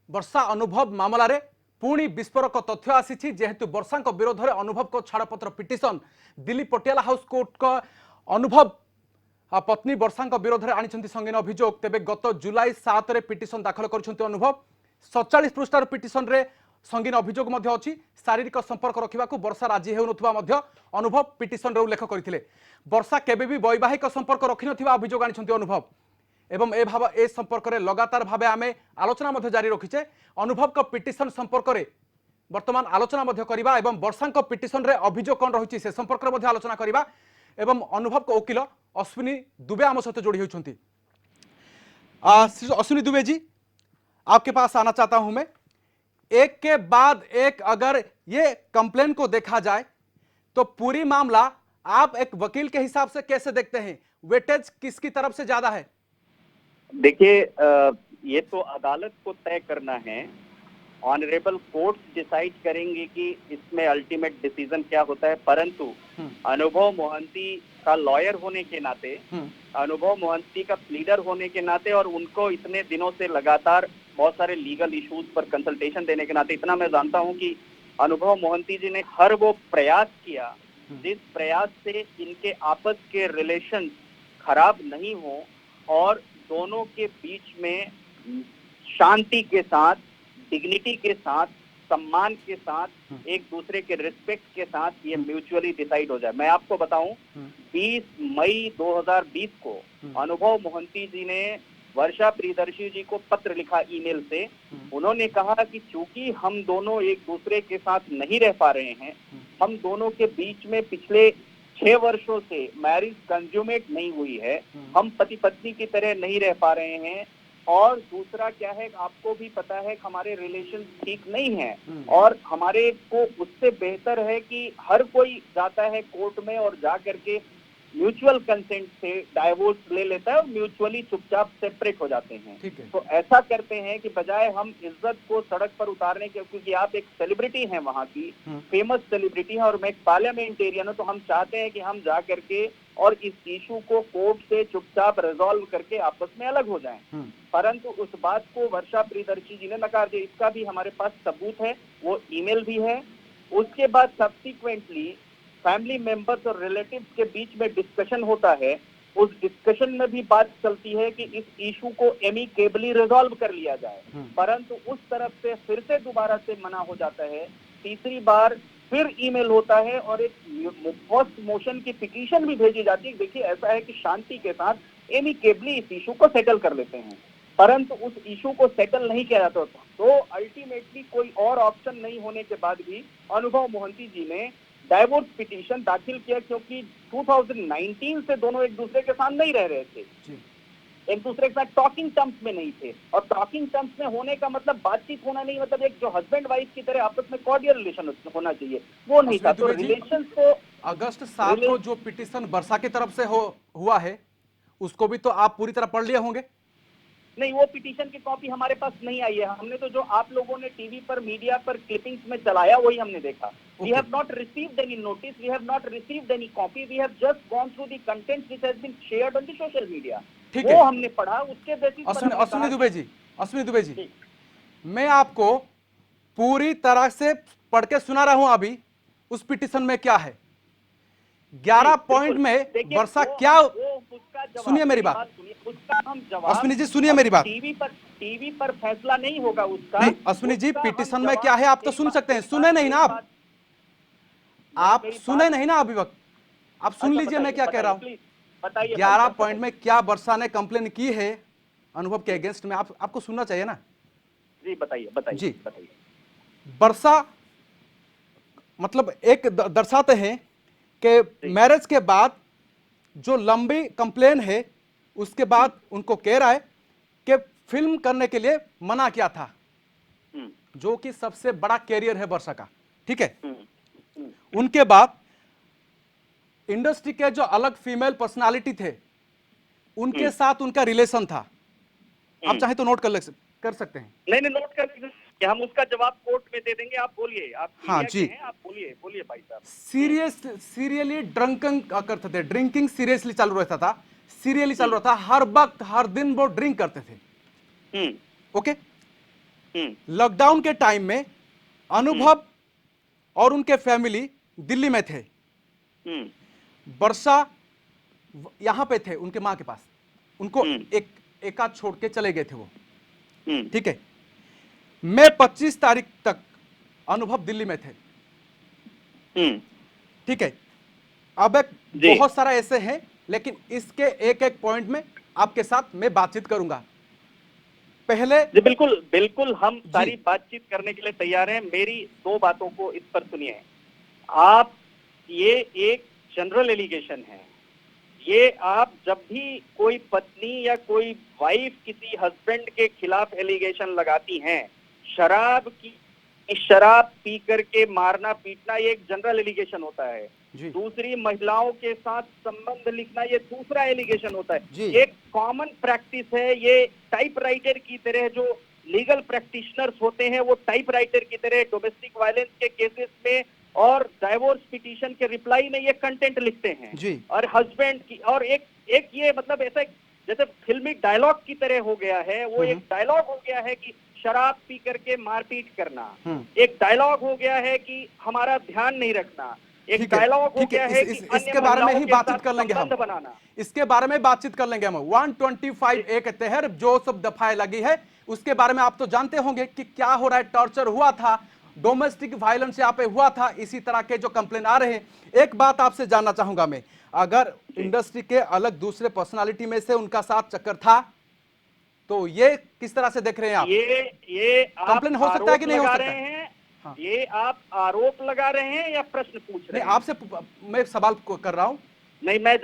वर्षा अनुभव मामला रे पुणी विस्फोरक तथ्य आसी जेहेतु वर्षा विरोध में अनुभव को छाड़पत्र petition Delhi Patiala house court का अनुभव पत्नी वर्षा विरोध में आनी संगीन अभियोग तेज गत जुलाई 7 रे पिटिशन दाखल कर अनुभव 47 पृष्ठार पिटिशन रे संगीन अभियोग अच्छी शारीरिक संपर्क रखा वर्षा राजी होता अनुभव पिटिशन रे उल्लेख करते वर्षा केबे भी वैवाहिक संपर्क रखि नथिबा अभियोग आनी अनुभव एवं ए संपर्क में लगातार भाव आम आलोचना जारी रखीचे अनुभव को पिटिशन संपर्क में वर्तमान आलोचना करवा एवं वर्षा पिटिशन रे अभियोग कौन रही से संपर्क में आलोचना करवा एवं अनुभव को वकील अश्विनी दुबे आम सहित जोड़ी होती। अश्विनी दुबे जी, आपके पास आना चाहता हूं मैं। एक के बाद एक अगर ये कंप्लेन को देखा जाए तो पूरी मामला आप एक वकील के हिसाब से कैसे देखते हैं? वेटेज किसकी तरफ से ज्यादा है? देखिए, ये तो अदालत को तय करना है। ऑनरेबल कोर्ट डिसाइड करेंगे कि इसमें अल्टीमेट डिसीजन क्या होता है, परंतु अनुभव मोहंती का लॉयर होने के नाते, अनुभव मोहंती का प्लीडर होने के नाते और उनको इतने दिनों से लगातार बहुत सारे लीगल इश्यूज पर कंसल्टेशन देने के नाते इतना मैं जानता हूं कि अनुभव मोहंती जी ने हर वो प्रयास किया जिस प्रयास से इनके आपस के रिलेशन खराब नहीं हो और दोनों के बीच में शांति के साथ, डिग्निटी के साथ, सम्मान के साथ, एक दूसरे के रिस्पेक्ट के साथ ये म्यूचुअली डिसाइड हो जाए। मैं आपको बताऊं, 20 मई 2020 को अनुभव मोहंती जी ने वर्षा प्रियदर्शी जी को पत्र लिखा ईमेल से। उन्होंने कहा कि चूंकि हम दोनों एक दूसरे के साथ नहीं रह पा रहे हैं, हम दोनों के बीच में पिछले 6 वर्षों से मैरिज कंज्यूमेट नहीं हुई है, हम पति पत्नी की तरह नहीं रह पा रहे हैं, और दूसरा क्या है, आपको भी पता है कि हमारे रिलेशन ठीक नहीं है और हमारे को उससे बेहतर है कि हर कोई जाता है कोर्ट में और जा करके म्यूचुअल कंसेंट से डाइवोर्स ले लेता है और म्यूचुअली चुपचाप सेपरेट हो जाते हैं। तो ऐसा करते हैं कि बजाय हम इज्जत को सड़क पर उतारने के, क्योंकि आप एक सेलिब्रिटी हैं, वहां की फेमस सेलिब्रिटी हैं और मैं एक पार्लियामेंटेरियन हूं, तो हम चाहते हैं कि हम जा करके और इस इशू को कोर्ट से चुपचाप रिजॉल्व करके आपस में अलग हो जाएं। परंतु उस बात को वर्षा प्रियदर्शी जी ने नकार दिया। इसका भी हमारे पास सबूत है, वो ईमेल भी है। उसके बाद सब्सिक्वेंटली फैमिली मेंबर्स और रिलेटिव्स के बीच में डिस्कशन होता है। उस डिस्कशन में भी बात चलती है कि इस इशू को एमिकेबली रिजॉल्व कर लिया जाए, परंतु उस तरफ से फिर से दोबारा से मना हो जाता है। तीसरी बार फिर ईमेल होता है और एक पोस्ट मोशन की पिटीशन भी भेजी जाती है। देखिए, ऐसा है कि शांति के साथ एमिकेबली इस इशू को सेटल कर लेते हैं, परंतु उस इशू को सेटल नहीं किया जाता। तो अल्टीमेटली कोई और ऑप्शन नहीं होने के बाद भी अनुभव मोहंती जी ने डाइवोर्स पिटीशन दाखिल किया, क्योंकि 2019 से दोनों एक दूसरे के साथ नहीं रह रहे थे, एक दूसरे के साथ टॉकिंग टर्म्स में नहीं थे। और टॉकिंग टर्म्स में होने का मतलब बातचीत होना नहीं, मतलब एक जो हस्बैंड वाइफ की तरह आपस में कॉर्डियल रिलेशन होना चाहिए, वो नहीं था। तो रिलेशन को अगस्त 7 को जो पिटीशन वर्षा की तरफ से हुआ है, उसको भी तो आप पूरी तरह पढ़ लिए होंगे? नहीं, वो पिटीशन की कॉपी हमारे पास नहीं आई है। हमने तो जो आप लोगों ने टीवी पर, मीडिया पर क्लिपिंग्स में चलाया, वही हमने देखा। We have not received any notice, we have not received any copy, we have just gone through the content which has been shared on the social media. वो हमने पढ़ा, उसके बेसिस पर। अश्विनी दुबे जी, मैं आपको पूरी तरह से पढ़ के सुना रहा हूं अभी उस पिटीशन में क्या है। 11 पॉइंट में वर्षा क्या, सुनिए मेरी बात, उसका हम जवाब, अश्विनी जी सुनिए मेरी बात। टीवी पर फैसला नहीं होगा उसका। नहीं अश्विनी जी, पिटीशन में क्या है आप तो सुन सकते हैं। सुने नहीं ना आप सुने नहीं ना अभी वक्त, आप सुन लीजिए मैं क्या कह रहा हूं। 11 पॉइंट में क्या वर्षा ने कंप्लेन की है अनुभव के अगेंस्ट में, आपको सुनना चाहिए ना जी। बताइए जी, बताइए। वर्षा मतलब एक दर्शाते हैं कि मैरिज के बाद जो लंबी कंप्लेन है, उसके बाद उनको कह रहा है कि फिल्म करने के लिए मना किया था, जो कि सबसे बड़ा कैरियर है वर्षा का, ठीक है। उनके बाद इंडस्ट्री के जो अलग फीमेल पर्सनालिटी थे, उनके साथ उनका रिलेशन था। आप चाहे तो नोट कर सकते हैं। नहीं, नोट कर सकते हैं, हम उसका जवाब कोर्ट में दे देंगे। आप बोलिए, आप हाँ जी, आप बोलिए भाई साहब। सीरियसली ड्रंकिंग करते थे, ड्रिंकिंग सीरियसली चालू रहता था, सीरियसली चालू रहता था, हर वक्त हर दिन वो ड्रिंक करते थे। ओके, लॉकडाउन के टाइम में अनुभव और उनके फैमिली दिल्ली में थे, वर्षा यहां पे थे उनके मां के पास, उनको एक आध छोड़ के चले गए थे वो, ठीक है। मैं 25 तारीख तक अनुभव दिल्ली में थे, ठीक है। अब एक बहुत सारा ऐसे हैं, लेकिन इसके एक एक पॉइंट में आपके साथ मैं बातचीत करूंगा। पहले जी बिल्कुल बिल्कुल, हम सारी बातचीत करने के लिए तैयार हैं। मेरी दो बातों को इस पर सुनिए। आप, ये एक जनरल एलिगेशन है। ये आप जब भी कोई पत्नी या कोई वाइफ किसी हस्बैंड के खिलाफ एलिगेशन लगाती हैं, शराब पी करके मारना पीटना, ये एक जनरल एलिगेशन होता है। दूसरी, महिलाओं के साथ संबंध लिखना, ये दूसरा एलिगेशन होता है। एक कॉमन प्रैक्टिस है। ये टाइपराइटर की तरह जो लीगल प्रैक्टिशनर्स होते हैं, वो टाइपराइटर की तरह डोमेस्टिक वायलेंस के केसेस में और डाइवोर्स पिटीशन के रिप्लाई में ये कंटेंट लिखते हैं। और हस्बैंड की, और एक ये मतलब ऐसा जैसे फिल्मी डायलॉग की तरह हो गया है, वो एक डायलॉग हो गया है कि शराब पी करके मारपीट करना, एक डायलॉग हो गया है कि हमारा ध्यान नहीं रखना, एक डायलॉग हो गया है कि इसके बारे में ही बातचीत कर लेंगे हम, इसके बारे में बातचीत कर लेंगे हम। 125 ए के तहत जो सब दफाएं लगी है उसके बारे में आप तो जानते होंगे कि क्या हो रहा है। टॉर्चर हुआ था, डोमेस्टिक वायलेंस यहाँ पे हुआ था, इसी तरह के जो कंप्लेन आ रहे हैं। एक बात आपसे जानना चाहूंगा मैं, अगर इंडस्ट्री के अलग दूसरे पर्सनालिटी में से उनका साथ चक्कर था, तो ये किस तरह से देख रहे हैं आप? ये कंप्लेन हो सकता है कि नहीं हो सकता है? हाँ। ये आप आरोप लगा रहे हैं या प्रश्न पूछ रहे हैं? आपसे मैं सवाल कर रहा हूं। नहीं, मैं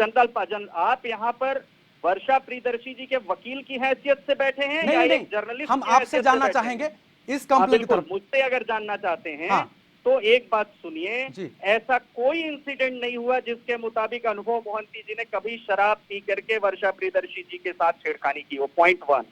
आप यहाँ पर वर्षा प्रियदर्शी जी के वकील की हैसियत से बैठे हैं या एक जर्नलिस्ट? हम आपसे जानना चाहेंगे इस कंप्लेंट की तरफ। मुझसे अगर जानना चाहते हैं तो एक बात सुनिए, ऐसा कोई इंसिडेंट नहीं हुआ जिसके मुताबिक अनुभव मोहंती जी ने कभी शराब पी करके वर्षा प्रियदर्शी जी के साथ छेड़खानी की हो। पॉइंट 1।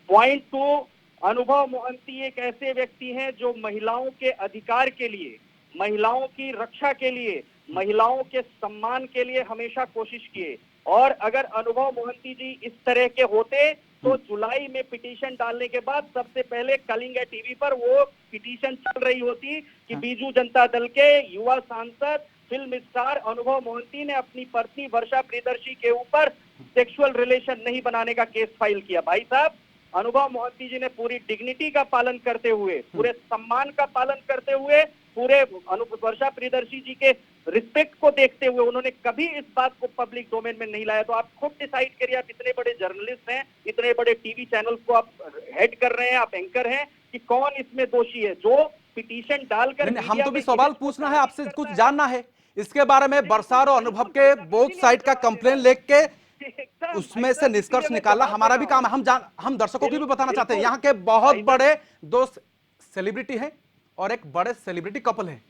पॉइंट 2, अनुभव मोहंती एक ऐसे व्यक्ति हैं जो महिलाओं के अधिकार के लिए, महिलाओं की रक्षा के लिए, महिलाओं के सम्मान के लिए हमेशा कोशिश किए। और अगर अनुभव मोहंती जी इस तरह के होते तो जुलाई में पिटीशन डालने के बाद सबसे पहले कलिंग टीवी पर वो पिटीशन चल रही होती कि बीजू जनता दल के युवा सांसद फिल्म स्टार अनुभव मोहंती ने अपनी पत्नी वर्षा प्रियदर्शी के ऊपर सेक्सुअल रिलेशन नहीं बनाने का केस फाइल किया। भाई साहब, अनुभव मोहंती जी ने पूरी डिग्निटी का पालन करते हुए, पूरे सम्मान का पालन करते हुए, पूरे वर्षा प्रियदर्शी जी के रिस्पेक्ट को देखते हुए उन्होंने कभी इस बात को पब्लिक डोमेन में नहीं लाया। तो आप खुद डिसाइड करिए, आप इतने बड़े जर्नलिस्ट हैं, इतने बड़े टीवी चैनल्स को आप हेड कर रहे हैं, आप एंकर हैं, कि कौन इसमें दोषी है जो पिटीशन डालकर। हम तो भी सवाल पूछना है आपसे, कुछ जानना है इसके बारे में। वर्षा और अनुभव के बोथ साइड का कंप्लेन लेके उसमें से निष्कर्ष निकालना हमारा भी काम है। हम दर्शकों को भी बताना चाहते हैं, यहाँ के बहुत बड़े दो सेलिब्रिटी हैं और एक बड़े सेलिब्रिटी कपल है।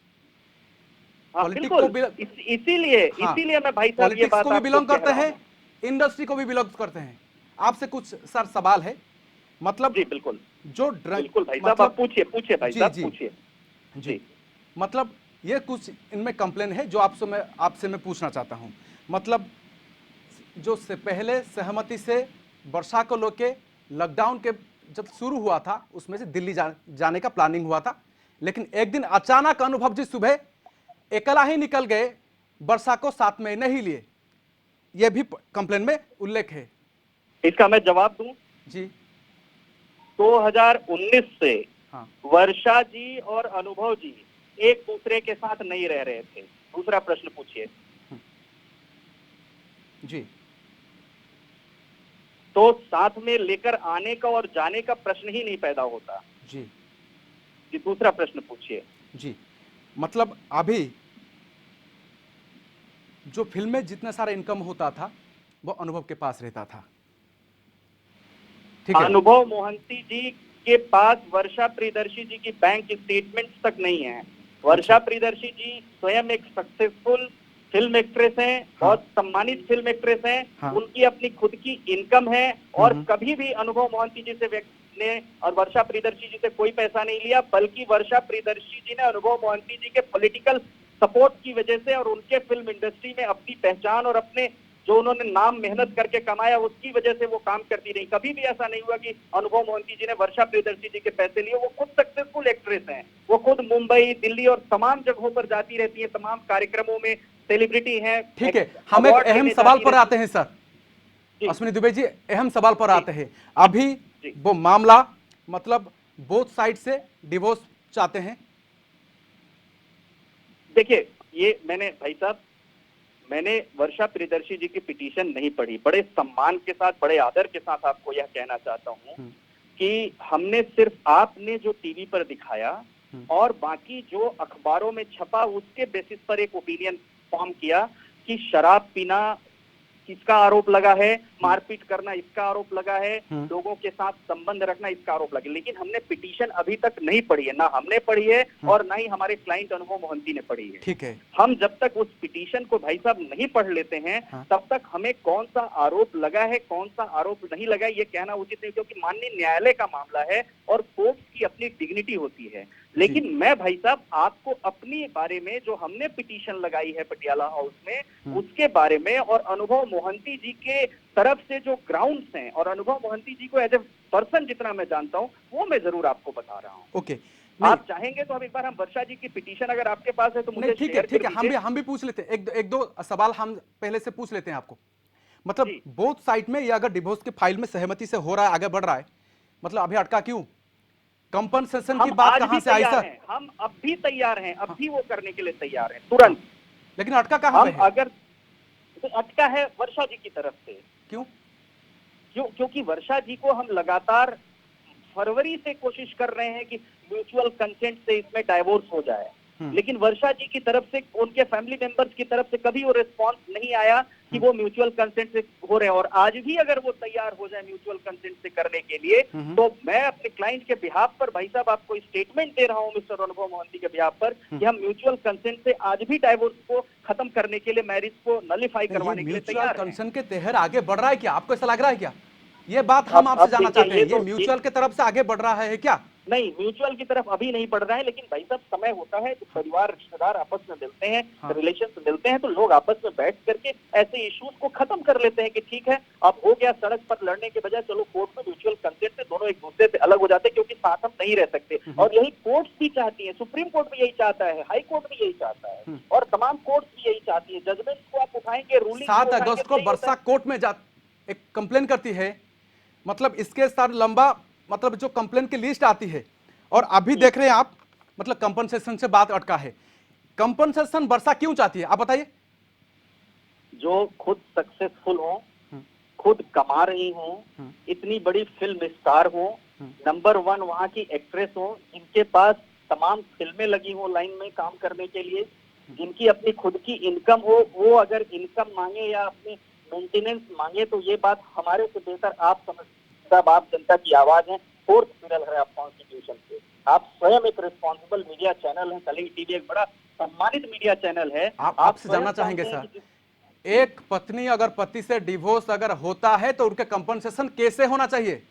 इसीलिए मैं भाई साहब ये बात को भी बिलोंग करते हैं, इंडस्ट्री को भी बिलोंग करते हैं। आपसे कुछ सर सवाल है, मतलब जी बिल्कुल, जो बिल्कुल भाई साहब, आप पूछिए भाई साहब, पूछिए जी। मतलब ये कुछ इनमें कंप्लेन है जो आपसे मैं पूछना चाहता हूं। मतलब जो से पहले सहमति से वर्षा को लेके लॉकडाउन के जब शुरू हुआ था उसमें से दिल्ली जाने का प्लानिंग हुआ था, लेकिन एक दिन अचानक अनुभव जी सुबह अकेला ही निकल गए, वर्षा को साथ में नहीं लिए। यह भी कंप्लेन में उल्लेख है। इसका मैं जवाब दूं जी। 2019 से वर्षा जी और अनुभव जी एक दूसरे के साथ नहीं रह रहे थे। दूसरा प्रश्न पूछिए जी। तो साथ में लेकर आने का और जाने का प्रश्न ही नहीं पैदा होता जी। दूसरा प्रश्न पूछिए जी। मतलब अभी जो फिल्म में जितना सारा इनकम होता था वो अनुभव के पास रहता था, ठीक है? अनुभव मोहंती जी के पास वर्षा प्रियदर्शी जी की बैंक स्टेटमेंट्स तक नहीं है। वर्षा प्रियदर्शी जी स्वयं एक सक्सेसफुल फिल्म एक्ट्रेस हैं, बहुत सम्मानित फिल्म एक्ट्रेस हैं। उनकी अपनी खुद की इनकम है और कभी भी अनुभव मोहंती जी से ने और वर्षा प्रियदर्शी जी से कोई पैसा नहीं लिया, बल्कि वर्षा प्रियदर्शी जी ने अनुभव मोहंती जी के पॉलिटिकल सपोर्ट की वजह से और उनके फिल्म इंडस्ट्री में अपनी पहचान और अपने जो उन्होंने नाम मेहनत करके कमाया उसकी वजह से वो काम करती रही। कभी भी ऐसा नहीं हुआ कि अनुभव मोहंती जी ने वर्षा प्रियदर्शी जी के पैसे लिए। वो खुद सक्सेसफुल एक्ट्रेस हैं, वो खुद मुंबई, दिल्ली और तमाम जगहों पर जाती रहती है, तमाम कार्यक्रमों में सेलिब्रिटी हैं। ठीक है, हम एक अहम सवाल पर आते हैं सर। जी। अश्विनी दुबे जी, अहम सवाल पर आते हैं। अभी जी। वो मामला मतलब बोथ साइड से डिवोर्स चाहते हैं। देखिए, ये भाई साहब, मैंने वर्षा प्रियदर्शी जी की पिटीशन नहीं पढ़ी। बड़े सम्मान के साथ, बड़े आदर के साथ आपको यह कहना चाहता हूं कि हमने सिर्फ आपने जो टीवी पर दिखाया और बाकी जो अखबारों में छपा उसके बेसिस पर एक ओपिनियन फॉर्म किया कि शराब पीना इसका आरोप लगा है, मारपीट करना इसका आरोप लगा है, लोगों के साथ संबंध रखना इसका आरोप लगा। लेकिन हमने पिटीशन अभी तक नहीं पढ़ी है, ना हमने पढ़ी है और ना ही हमारे क्लाइंट अनुभव मोहंती ने पढ़ी है। ठीक है, हम जब तक उस पिटीशन को भाई साहब नहीं पढ़ लेते हैं तब तक हमें कौन सा आरोप लगा है, कौन सा आरोप नहीं लगा है, ये कहना उचित नहीं, क्योंकि माननीय न्यायालय का मामला है और कोर्ट की अपनी डिग्निटी होती है। लेकिन मैं भाई साहब आपको अपनी बारे में जो हमने पिटीशन लगाई है पटियाला हाउस में उसके बारे में और अनुभव मोहंती जी के तरफ से जो ग्राउंड्स हैं और अनुभव मोहंती जी को एज ए पर्सन जितना मैं जानता हूं वो मैं जरूर आपको बता रहा हूं। ओके, आप चाहेंगे तो हम एक बार हम वर्षा जी की पिटीशन अगर आपके पास है तो मुझे ठीक है, ठीक है, हम भी पूछ लेते हैं। एक दो सवाल हम पहले से पूछ लेते हैं आपको। मतलब बोथ साइड में ये अगर डिवोर्स की फाइल में सहमति से हो रहा है, आगे बढ़ रहा है, मतलब अभी अटका क्यों? कंपनसेशन की बात कहां से आई सर? हम अब भी तैयार हैं, अब भी वो करने के लिए तैयार हैं तुरंत। लेकिन अटका कहां पे है? अगर तो अटका है वर्षा जी की तरफ से। क्यों? क्योंकि वर्षा जी को हम लगातार फरवरी से कोशिश कर रहे हैं कि म्यूचुअल कंसेंट से इसमें डाइवोर्स हो जाए, लेकिन वर्षा जी की तरफ से, उनके फैमिली मेंबर्स की तरफ से कभी वो रिस्पांस नहीं आया कि वो म्यूचुअल कंसेंट से हो रहे हैं। और आज भी अगर वो तैयार हो जाए म्यूचुअल कंसेंट से करने के लिए तो मैं अपने क्लाइंट के बिहाफ पर भाई साहब आपको स्टेटमेंट दे रहा हूं मिस्टर अनुभव मोहंती के बिहाफ पर कि हम म्यूचुअल कंसेंट से आज भी डाइवोर्स को खत्म करने के लिए, मैरिज को नलिफाई करवाने के लिए तैयार हैं। म्यूचुअल कंसेंट के तहत आगे बढ़ रहा है क्या? आपको ऐसा लग रहा है क्या? ये बात हम आपसे जानना चाहते हैं। ये म्यूचुअल की तरफ से आगे बढ़ रहा है क्या? नहीं, म्यूचुअल की तरफ अभी नहीं बढ़ रहा है, लेकिन भाई साहब समय होता है तो परिवार रिश्तेदार आपस में मिलते हैं, रिलेशन मिलते हैं तो लोग आपस में बैठ करके ऐसे इश्यूज को खत्म कर लेते हैं कि ठीक है अब हो गया, सड़क पर लड़ने के बजाय चलो कोर्ट में म्यूचुअल कंसेंट से दोनों एक दूसरे से अलग हो जाते हैं, क्योंकि साथ हम नहीं रह सकते। और यही कोर्ट भी चाहती है, सुप्रीम कोर्ट भी यही चाहता है, हाई कोर्ट भी यही चाहता है और तमाम कोर्ट भी यही चाहती है। जजमेंट को आप उठाएंगे, रूलिंग 7 अगस्त को वर्षा कोर्ट में एक कंप्लेन करती है। मतलब इसके साथ लंबा, मतलब जो कंप्लेन की लिस्ट आती है और अभी देख रहे हैं आप, मतलब कंपनसेशन से बात अटका है। कंपनसेशन वर्षा क्यों चाहती है, आप बताइए। जो खुद सक्सेसफुल हो, खुद कमा रही हो, इतनी बड़ी फिल्म स्टार हो, नंबर 1 वहां की एक्ट्रेस हो, जिनके पास तमाम फिल्में लगी हो लाइन में काम करने के लिए, जिनकी अपनी खुद की इनकम हो, वो अगर इनकम मांगे या अपनी मेंटेनेंस मांगे तो ये बात हमारे से बेहतर आप समझ, साहब आप जनता की आवाज हैं, फोर्थ पिलर है आप कॉन्स्टिट्यूशन से। आप स्वयं एक रिस्पॉन्सिबल मीडिया चैनल है, कलिंग टीवी एक बड़ा सम्मानित मीडिया चैनल है। आपसे जानना चाहेंगे सर, एक पत्नी अगर पति से डिवोर्स अगर होता है तो उनके कंपनसेशन कैसे होना चाहिए?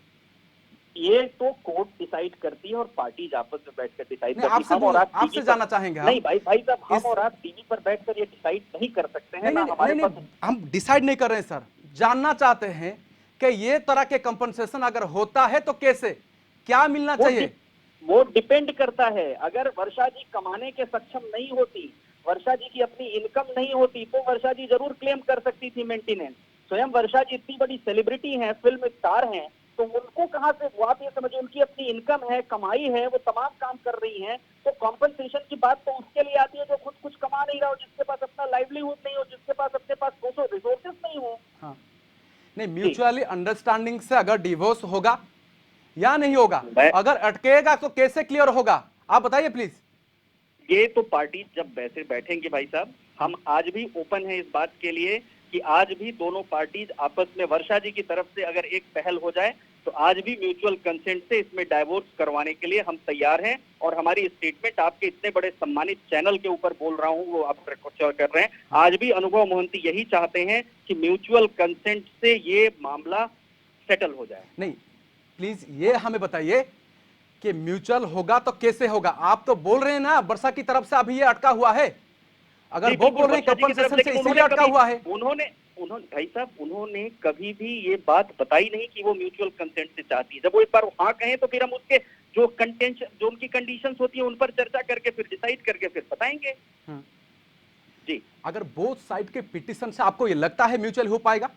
ये तो कोर्ट डिसाइड करती है और पार्टीज आपस में बैठकर डिसाइड करती है। आपसे जानना चाहेंगे। नहीं भाई साहब, हम और आप टीवी पर बैठकर ये डिसाइड नहीं कर सकते हैं। नहीं, हम डिसाइड नहीं कर रहे हैं सर, जानना चाहते हैं कि ये तरह के कंपनसेशन अगर होता है तो कैसे, क्या मिलना चाहिए? वो डिपेंड करता है। अगर वर्षा जी कमाने के सक्षम नहीं होती, वर्षा जी की अपनी इनकम नहीं होती तो वर्षा जी जरूर क्लेम कर सकती थी मेंटेनेंस। स्वयं वर्षा जी इतनी बड़ी सेलिब्रिटी हैं, फिल्म स्टार हैं, तो उनको कहां से, वो आप ये समझिए उनकी अपनी इनकम है, कमाई है, वो तमाम काम कर रही हैं, तो कॉम्पनसेशन की बात तो उसके लिए आती है जो खुद कुछ कमा नहीं रहा हो, जिसके पास अपना लाइवलीहुड नहीं हो, जिसके पास अपने पास रिसोर्सेस नहीं हो। हाँ, नहीं, म्यूचुअली अंडरस्टैंडिंग से अगर डिवोर्स होगा या नहीं होगा, अगर अटकेगा तो कैसे क्लियर होगा, आप बताइए प्लीज। ये तो पार्टी जब वैसे बैठेंगे भाई साहब, हम आज भी ओपन है इस बात के लिए कि आज भी दोनों पार्टीज आपस में, वर्षा जी की तरफ से अगर एक पहल हो जाए तो आज भी म्यूचुअल कंसेंट से इसमें डाइवोर्स करवाने के लिए हम तैयार हैं। और हमारी स्टेटमेंट आपके इतने बड़े सम्मानित चैनल के ऊपर बोल रहा हूं, वो आप रिकॉर्ड कर रहे हैं। आज भी अनुभव मोहंती यही चाहते हैं कि म्यूचुअल कंसेंट से ये मामला सेटल हो जाए। नहीं, प्लीज ये हमें बताइए कि म्यूचुअल होगा तो कैसे होगा? आप तो बोल रहे हैं ना वर्षा की तरफ से अभी ये अटका हुआ है, अगर वो बोल रहे हैं कंपनसेशन से इसीलिए अटका हुआ है। उन्होंने भाई साहब उन्होंने कभी भी ये बात बताई नहीं कि वो म्यूचुअल कंसेंट से चाहती है। जब वो एक बार हाँ कहें तो फिर हम उसके जो कंटेंशन जो उनकी कंडीशंस होती है उन पर चर्चा करके फिर डिसाइड करके फिर बताएंगे। जी, अगर बोथ साइड के पिटीशन से आपको ये लगता है म्यूचुअल हो पाएगा?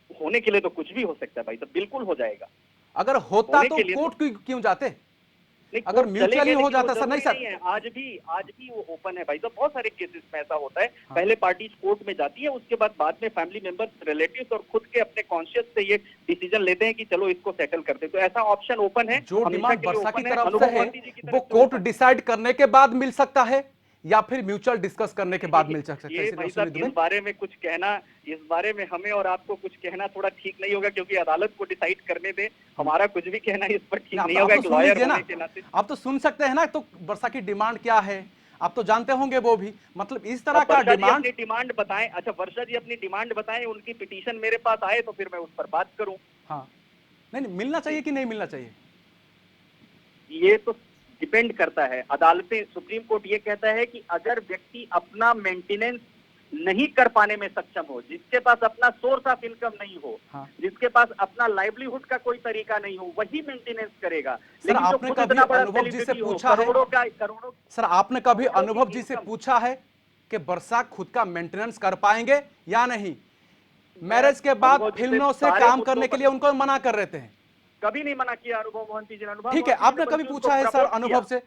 होने के लिए तो कुछ भी हो सकता है भाई साहब, बिल्कुल हो जाएगा। अगर होता होने तो के लिए कोर्ट क्यों जाते? नहीं, अगर कोर्ट म्यूचुअल चलेंगे ही हो लेकिन वो जाता सर, नहीं जरूरी सर। है। आज भी वो ओपन है भाई साहब, बहुत सारे केसेस में ऐसा होता है। हाँ। पहले पार्टीज कोर्ट में जाती है, उसके बाद में फैमिली मेंबर्स, रिलेटिव्स और खुद के अपने कॉन्शियस से ये डिसीजन लेते हैं कि चलो इसको सेटल करते हैं। तो ऐसा ऑप्शन ओपन है, जो हमेशा डिमांड के लिए वर्षा की ओपन है। तरफ से अनुभव है मोहंती जी की वो तरफ से कोर्ट ओपन डिसाइड करने के बाद मिल सकता है या फिर म्यूचुअल डिस्कस करने के बाद मिल सकता है? ये कैसे भाई सुनील साहब दुबे? इस बारे में हमें और आपको कुछ कहना थोड़ा ठीक नहीं होगा, क्योंकि अदालत को डिसाइड करने दे। हमारा कुछ भी कहना इस पर ठीक नहीं आप होगा, तो एक सुन लॉयर लीजिए ना, होने के नाते। आप तो सुन सकते हैं ना, तो वर्षा की डिमांड क्या है आप तो जानते होंगे वो भी, मतलब इस तरह अब का वर्षा जी डिमांड। अपनी डिमांड बताएं। अच्छा, वर्षा जी अपनी डिमांड बताएं, उनकी पिटीशन मेरे पास आए तो फिर मैं उस पर बात करूं। हाँ, नहीं मिलना चाहिए कि नहीं मिलना चाहिए? ये तो डिपेंड करता है। अदालतें, सुप्रीम कोर्ट ये कहता है कि अगर व्यक्ति अपना मेंटेनेंस नहीं कर पाने में सक्षम हो, जिसके पास अपना सोर्स ऑफ इनकम नहीं हो, हाँ। जिसके पास अपना लाइवलीहुड का कोई तरीका नहीं हो, वही मेंटेनेंस करेगा। सर लेकिन जो आपने खुद कभी इतना बड़ा अनुभव जी से सेलिब्रिटी हो, पूछा है, करोड़ों सर आपने कभी करोड़ों की अनुभव जी से इनकम, पूछा है कि वर्षा खुद का मेंटेनेंस कर पाएंगे या नहीं? मैं मैरिज के बाद अनुभव जी से फिल्मों से सारे काम मुद्दों करने के पर लिए उनको मना कर रहे थे। कभी नहीं मना किया अनुभव मोहंती जी ने। अनुभव ठीक है, मोहंती जी ने आपने कभी बल्कि उसको पूछा है सर प्रपोज किया। अनुभव से,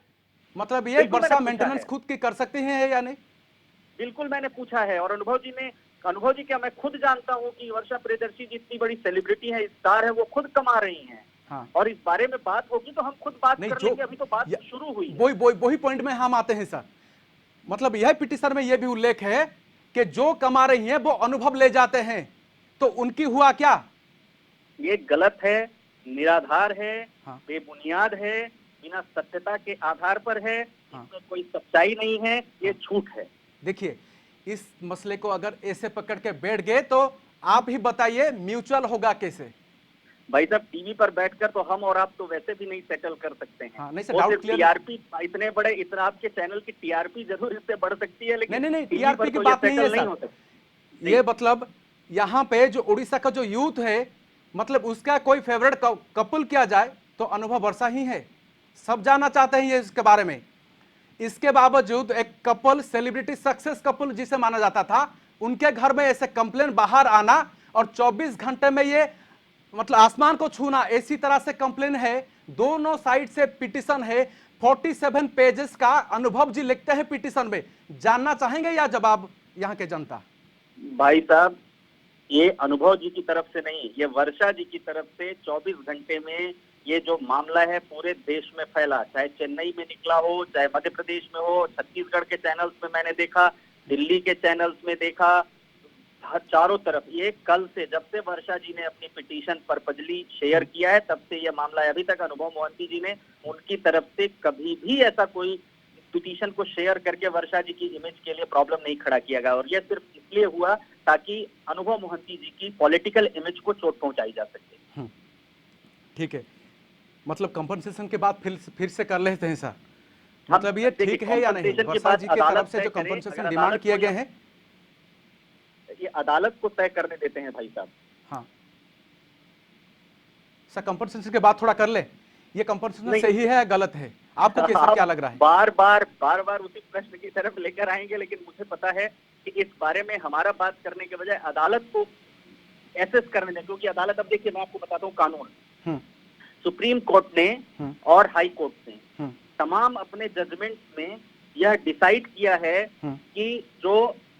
मतलब ये बिल्कुल मैंने वर्षा पूछा मेंटेनेंस है, खुद की कर सकती हैं या नहीं? बिल्कुल मैंने पूछा है। और अनुभव जी क्या, मैं खुद जानता हूं कि वर्षा प्रियदर्शी जी इतनी बड़ी सेलिब्रिटी है, स्टार है, वो खुद कमा रही हैं। हाँ। और इस बारे में बात होगी तो हम खुद बात नहीं, कर जो लेंगे, अभी तो बात शुरू हुई है। वही पॉइंट में हम आते हैं सर। मतलब यह पिटीशन में यह भी उल्लेख है कि जो कमा रही हैं वो अनुभव ले जाते हैं, तो उनकी हुआ क्या? ये गलत है, निराधार है, हाँ। बेबुनियाद है, बिना सत्यता के आधार पर है, हाँ। इसमें कोई सच्चाई नहीं है, ये झूठ है। देखिए, इस मसले को अगर ऐसे पकड़ के बैठ गए तो आप ही बताइए म्यूचुअल होगा कैसे? भाई साहब, टीवी पर बैठकर तो हम और आप तो वैसे भी नहीं सेटल कर सकते हैं। हाँ, नहीं सर, वो डाउट सिर्फ क्लियर। टीआरपी, इतना आपके चैनल की टीआरपी जरूर इससे बढ़ सकती है, लेकिन नहीं, टीवी टीआरपी पर की तो ये बात नहीं है सेटल नहीं सर। हो सकती। ये मतलब यहाँ पे जो उड़ीसा का जो यूथ है, मतलब उसका कोई फेवरेट कपल किया जाए तो अनुभव वर्षा ही है। सब जानना चाहते हैं ये इसके बारे में। इसके बावजूद एक कपल, सेलिब्रिटी सक्सेस कपल जिसे माना जाता था, उनके घर में ऐसे कंप्लेन बाहर आना और 24 घंटे में ये मतलब आसमान को छूना, इसी तरह से कंप्लेन है। दोनों साइड से पिटीशन है, 47 पेजेस का अनुभव जी लिखते हैं पिटीशन में। जानना चाहेंगे या जवाब यहाँ के जनता? भाई साहब, ये अनुभव जी की तरफ से नहीं, ये वर्षा जी की तरफ से 24 घंटे में ये जो मामला है पूरे देश में फैला। चाहे चेन्नई में निकला हो, चाहे मध्य प्रदेश में हो, छत्तीसगढ़ के चैनल्स में मैंने देखा, दिल्ली के चैनल्स में देखा, चारों तरफ। ये कल से, जब से वर्षा जी ने अपनी पिटीशन पर्पजली शेयर किया है, तब से ये मामला है। अभी तक अनुभव मोहंती जी ने उनकी तरफ से कभी भी ऐसा कोई पिटीशन को शेयर करके वर्षा जी की इमेज के लिए प्रॉब्लम नहीं खड़ा किया गया। और यह सिर्फ इसलिए हुआ ताकि अनुभव मोहंती जी की पॉलिटिकल इमेज को चोट पहुंचाई जा सके। ठीक है, मतलब कंपनसेशन के बाद फिर से कर लेते हैं सर। मतलब ये ठीक है या नहीं? वर्षा जी की तरफ से जो कंपनसेशन डिमांड किए गए हैं, ये अदालत को तय करने देते हैं भाई साहब। हाँ सर, कंपनसेशन के बाद थोड़ा कर ले। ये कंपनसेशन सही है या गलत है? आपको कैसा क्या लग रहा है? बार बार उसी प्रश्न की तरफ लेकर आएंगे, लेकिन मुझे पता है कि इस बारे में हमारा बात करने के बजाय अदालत को एसेस करने दें, क्योंकि अदालत, अब देखिए मैं आपको बताता हूँ कानून, सुप्रीम कोर्ट ने और हाई कोर्ट ने तमाम अपने जजमेंट्स में यह डिसाइड किया है कि जो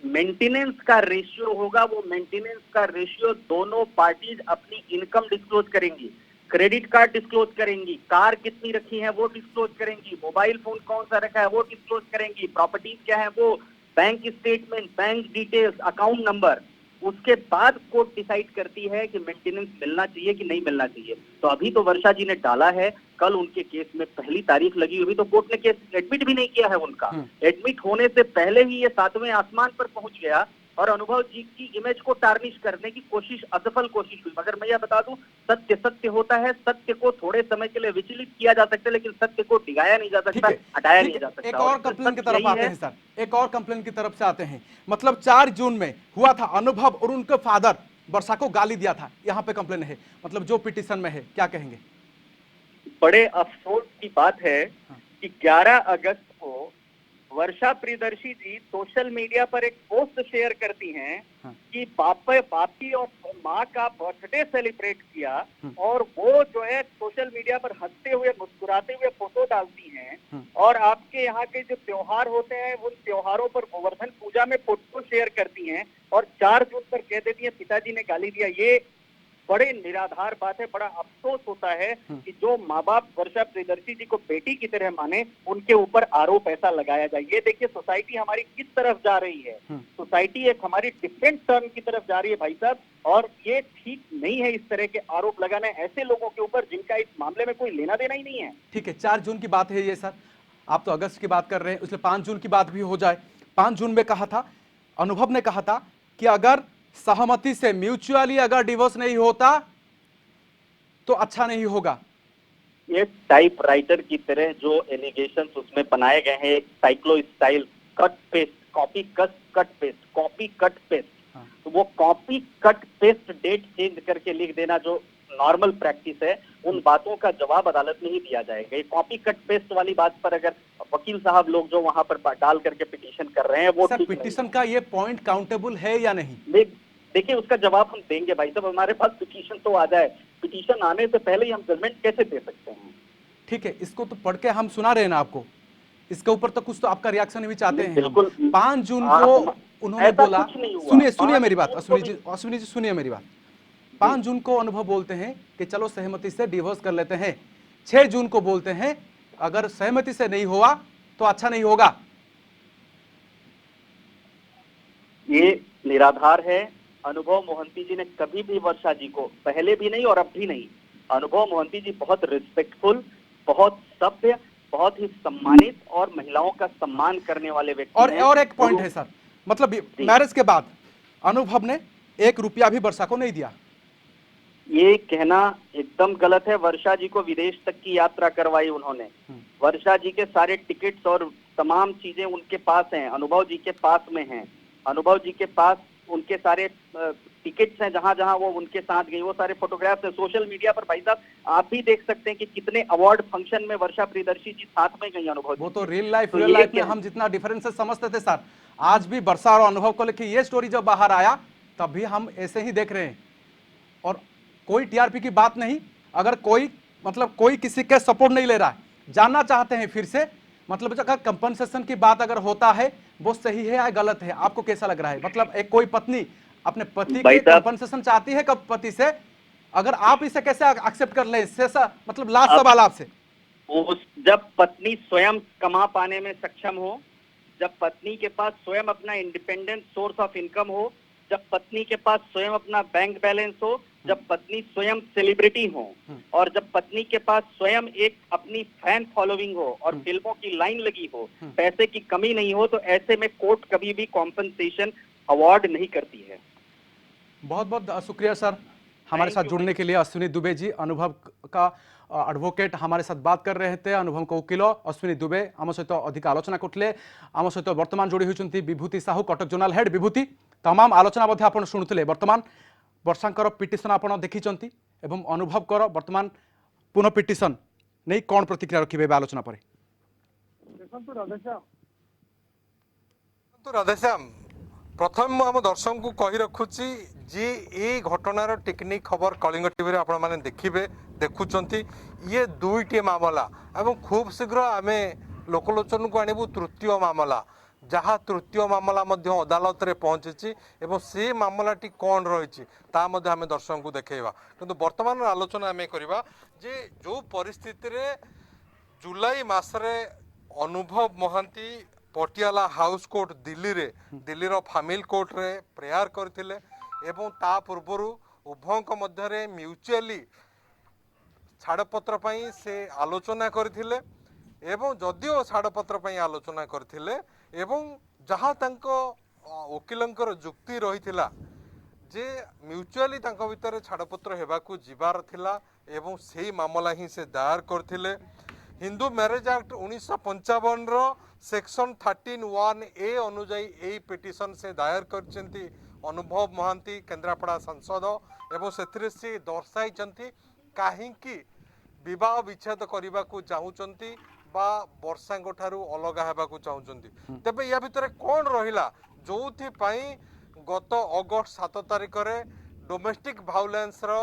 मेंटेनेंस का रेशियो होगा, वो मेंटेनेंस का रेशियो दोनों पार्टीज अपनी इनकम डिस्क्लोज करेंगी, क्रेडिट कार्ड डिस्क्लोज करेंगी, कार कितनी रखी है वो डिस्क्लोज करेंगी, मोबाइल फोन कौन सा रखा है वो डिस्क्लोज करेंगी, प्रॉपर्टीज क्या है वो, bank statement, bank details, account number. उसके बाद कोर्ट डिसाइड करती है कि मेंटेनेंस मिलना चाहिए कि नहीं मिलना चाहिए। तो अभी तो वर्षा जी ने डाला है, कल उनके केस में पहली तारीख लगी हुई, तो कोर्ट ने केस एडमिट भी नहीं किया है उनका। एडमिट होने से पहले ही ये 7वें आसमान पर पहुंच गया और अनुभव जी की इमेज को टार्निश करने की कोशिश, असफल कोशिश हुई। मगर मैं यह बता दूं, सत्य सत्य होता है, सत्य को थोड़े समय के लिए विचलित किया जा सकता है, लेकिन सत्य को डिगाया नहीं जा ठीक सकता, है, हटाया ठीक नहीं जा है। सकता। एक और और कंप्लेन की सत्य तरफ यही आते है। हैं सर, एक और कंप्लेन की तरफ से आते हैं। मतलब 4 जून में हुआ था, अनुभव और उनके फादर वर्षा को गाली दिया था, यहाँ पे कंप्लेन है, मतलब जो पिटीशन में है, क्या कहेंगे? बड़े अफसोस की बात है हाँ। कि 11 अगस्त को वर्षा प्रियदर्शी जी सोशल मीडिया पर एक पोस्ट शेयर करती हैं हाँ। कि बापी और माँ का बर्थडे सेलिब्रेट किया, और वो जो है सोशल मीडिया पर हंसते हुए मुस्कुराते हुए फोटो डालती हैं, और आपके यहाँ के जो त्योहार होते हैं उन त्योहारों पर गोवर्धन पूजा में फोटो शेयर करती हैं, और 4 जून पर कह देती हैं पिताजी ने गाली दिया। ये बड़े निराधार बात है। बड़ा अफसोस होता है कि जो माँ बाप वर्षा प्रियदर्शी जी को बेटी की तरह माने, उनके ऊपर आरोप ऐसा लगाया जाए। ये देखिए सोसाइटी हमारी किस तरफ जा रही है। सोसाइटी एक हमारी डिफरेंट टर्न की तरफ जा रही है भाई साहब, और ये ठीक नहीं है इस तरह के आरोप लगाना ऐसे लोगों के ऊपर जिनका इस मामले में कोई लेना देना ही नहीं है। ठीक है, 4 जून की बात है ये सर, आप तो अगस्त की बात कर रहे हैं, इसलिए 5 जून की बात भी हो जाए। 5 जून में कहा था, अनुभव ने कहा था कि अगर सहमति से म्यूचुअली अगर डिवोर्स नहीं होता तो अच्छा नहीं होगा। ये टाइपराइटर की तरह जो एलिगेशंस उसमें बनाए गए हैं, एक cyclostyle cut paste, copy cut paste, copy cut paste, तो वो copy cut paste date change करके लिख देना जो नॉर्मल प्रैक्टिस है, उन बातों का जवाब अदालत में ही दिया जाएगा। ये कॉपी कट पेस्ट वाली बात पर अगर वकील साहब लोग जो वहां पर डाल करके पिटीशन कर रहे हैं वो सर, ठीक पिटीशन नहीं का ये पॉइंट काउंटेबल है या नहीं? देखिए उसका जवाब हम देंगे भाई साहब, हमारे पास पिटीशन तो आ जाए। पिटीशन आने से पहले ही हम जजमेंट कैसे दे सकते हैं? ठीक है, इसको तो पढ़ के हम सुना रहे हैं ना आपको, इसके ऊपर तो कुछ तो आपका रिएक्शन भी चाहते हैं हम। बिल्कुल। 5 जून को उन्होंने ऐसा बोला, कुछ नहीं हुआ। सुनिए सुनिए 5 मेरी बात, जून को अश्विनी जी सुनिए मेरी बात। 5 जून को अनुभव बोलते हैं कि चलो सहमति से डिवोर्स कर लेते हैं। 6 जून को बोलते हैं अगर सहमति से नहीं हुआ तो अच्छा नहीं होगा। ये निराधार है। अनुभव मोहंती जी ने कभी भी वर्षा जी को, पहले भी नहीं और अब भी नहीं, अनुभव मोहंती जी बहुत रिस्पेक्टफुल, बहुत सभ्य, बहुत ही सम्मानित और महिलाओं का सम्मान करने वाले व्यक्ति हैं। और एक पॉइंट है सर, मतलब मैरिज के बाद अनुभव ने 1 रुपया भी वर्षा को नहीं दिया। ये कहना एकदम गलत है। वर्षा जी को विदेश तक की यात्रा करवाई उन्होंने। वर्षा जी के सारे टिकट्स और तमाम चीजें उनके पास हैं, अनुभव जी के पास में हैं। अनुभव जी के पास उनके सारे टिकट्स हैं, जहां जहां वो उनके साथ गई, वो सारे फोटोग्राफ्स हैं सोशल मीडिया पर। भाई साहब आप भी देख सकते हैं कि कितने अवार्ड फंक्शन में वर्षा प्रियदर्शी जी साथ में गई अनुभव। वो तो रियल लाइफ में हम जितना डिफरेंसेस समझते थे सर, आज भी वर्षा और अनुभव को लेकर ये स्टोरी जब बाहर आया तब भी हम ऐसे ही देख रहे हैं। और कोई टीआरपी की बात नहीं, अगर कोई मतलब कोई किसी के सपोर्ट नहीं ले रहा है, जानना चाहते हैं फिर से, मतलब अगर कंपनसेशन की बात अगर होता है वो सही है या गलत है, आपको कैसा लग रहा है? मतलब एक कोई पत्नी अपने पति के कंपनसेशन चाहती है कब पति से, अगर आप इसे कैसे एक्सेप्ट कर ले? मतलब लास्ट सवाल आपसे, जब पत्नी स्वयं कमा पाने में सक्षम हो, जब पत्नी के पास स्वयं अपना इंडिपेंडेंट सोर्स ऑफ इनकम हो, जब पत्नी के पास स्वयं अपना बैंक बैलेंस हो, जब पत्नी स्वयं सेलिब्रिटी हो, और जब पत्नी के पास स्वयं एक अपनी फैन फॉलोइंग हो और फिल्मों की लाइन लगी हो, पैसे की कमी नहीं हो, तो ऐसे में कोर्ट कभी भी कॉम्पनसेशन अवार्ड नहीं करती है। बहुत बहुत शुक्रिया सर हमारे साथ जुड़ने के लिए। अश्विनी दुबे जी, अनुभव का एडवोकेट, हमारे साथ बात कर रहे थे। अनुभव को वकिल अश्विनी दुबे आम सहित अधिक आलोचना करते। आम सहित बर्तमान जोड़ी होती विभूति साहू, कटक जोनाल हेड। विभूति, तमाम आलोचना आप शुणुते। बर्तमान वर्षांकर पिटिशन आप देखी एवं अनुभव कर बर्तमान पुनः पिटिशन नहीं कौन प्रतिक्रिया रखिए आलोचना पर? राधेश्याम, प्रथम आम दर्शक को कही रखुची जी ये घटनार टेक्निक खबर कलिंग टीवी आपण मैंने देखिए देखुंट ये दुईटी मामला एवं खूब शीघ्र आम लोकलोचन को आणबू तृतीय मामला, जहाँ तृतीय मामला अदालत रे पहुंची एवं से मामलाटी कौन रही आम दर्शक को देखा। किंतु वर्तमान आलोचना आम करवा जे जो परिस्थिति रे जुलाई मासरे अनुभव महांती पटियाला हाउस कोर्ट दिल्लीर फामिल कोर्ट रे प्रेयर करथिले एवं ता पूर्वर उभयଙ୍କ मध्यरे म्यूचुअली छाड़पत्र पई से आलोचना करथिले एवं जदिओ छाड़पत्र पई आलोचना करथिले एवं जहाँ तांको वकिलंकर जुक्ति रही जे म्यूचुअली तांको भितर छाड़पत्र हेबाकू जिबार थिला एवं सेही मामला ही से दायर करथिले। हिंदू मैरिज एक्ट 1955 रो सेक्शन 13(1)(a) अनुजाई एही पिटिशन से दायर करचंती अनुभव महांती केन्द्रापड़ा सांसद एवं सेथिरे से दर्शाइचंती काहींकी विवाह विच्छेद करने को चाहूँगी बा वर्षांक ठारू अलग हेबाकू चाहूँगी। तेबे या भितर कौन रहिला जो गत अगस्ट 7 तारिख रे डोमेस्टिक भायोलेंस रो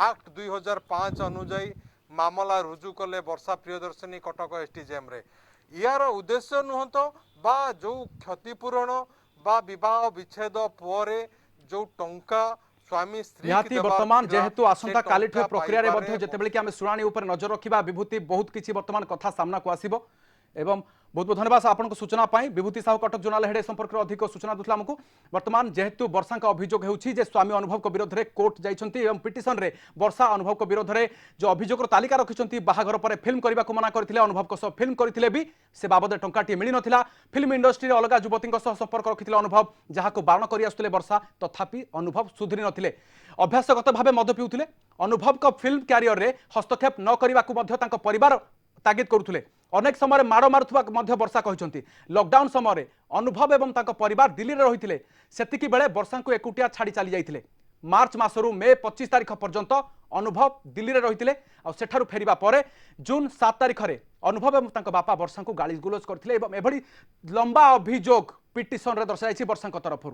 एक्ट 2005 अनुजाई मामला रुजु कले वर्षा प्रियदर्शनी कटक एसटीजेएम रे। यार उद्देश्य नुह तो बा जो क्षतिपूरण बा विवाह विच्छेद पर जो टंका स्वामी स्त्री निहाती वर्तमान जेहेतु आसंता काली प्रक्रिया जितेबाला कि आम शुणी उपर नजर रखा विभूति बहुत किसी वर्तमान कथा सामना को आसब एवं बहुत बहुत धन्यवाद आपको सूचना पाई। विभूति साहू कटक जोनाल हेड संपर्क अधिक सूचना दूसरा आमको वर्तमान जेहेतु वर्षा अभियोग होउछि जे स्वामी अनुभव को विरोध में कोर्ट जाइछंती एवं पिटिशन रे वर्षा अनुभव को विरोध में जो अभियोग तालिका रखिछंती बाहाघर पर फिल्म करने को मना करथिले अनुभव को फिल्म करथिले भी से बाबद टंकाटी मिली नथिला। फिल्म इंडस्ट्री रे अलग युवती संपर्क रखिथिले अनुभव जहां बारण कर आसुले वर्षा तथापि अनुभव सुधरी नथिले अभ्यासगत भाव मद पिउथिले। अनुभव को फिल्म क्यारियर रे हस्तक्षेप न करने को परिवार तागिद करुले। अनेक समय माड़ मारुवा वर्षा कहते लॉकडाउन समय अनुभव एवं परिवार दिल्ली में रही सेतिकी बेले वर्षा को एकुटिया छाड़ी चली जाते मार्च मासरू मे 25 तारिख पर्यंत अनुभव दिल्ली में रही सेठारु फेरिबा परे जून 7 तारिख में अनुभव एवं बापा वर्षा को गाली गुलज करते एवं एभली लंबा अभियोग पिटिशन रे दर्शाई वर्षा तरफ।